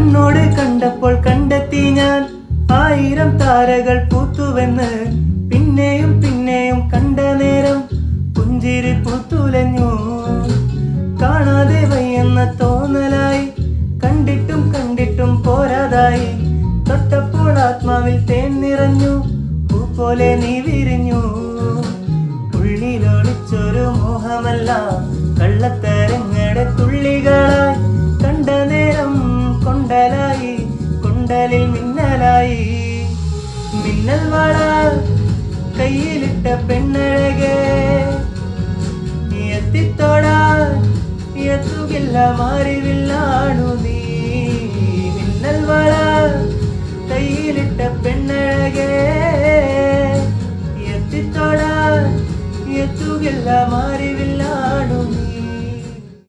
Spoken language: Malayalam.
കണ്ണോട് കണ്ടപ്പോൾ കണ്ടെത്തി ഞാൻ 1000 താരകൾ പൂത്തുവെന്ന്. പിന്നെയും പിന്നെയും കണ്ട നേരം പുഞ്ചിരി പൂത്തുലഞ്ഞു. കാണാതെ വയ്യെന്ന തോന്നലായി, കണ്ടിട്ടും കണ്ടിട്ടും പോരാതായി. തൊട്ടപ്പോൾ ആത്മാവിൽ തേൻ നിറഞ്ഞു, പൂ പോലെ നീ വിരിഞ്ഞു. ഉള്ളിലൊളിച്ചൊരു മോഹമല്ല, കള്ളത്തരങ്ങളുടെ തുള്ളികളായി. കണ്ട നേരം കൊണ്ടലായി, കൊണ്ടലിൽ മിന്നലായി. മിന്നൽ വള കയ്യിലിട്ട പെണ്ണഴകേ, എത്തിത്തോടാ എത്തുകില്ല മാറിവില്ലാണു നീ. മിന്നൽ വള കയ്യിലിട്ട പെണ്ണഴകേ, എത്തിത്തോടാ എത്തുകില്ല.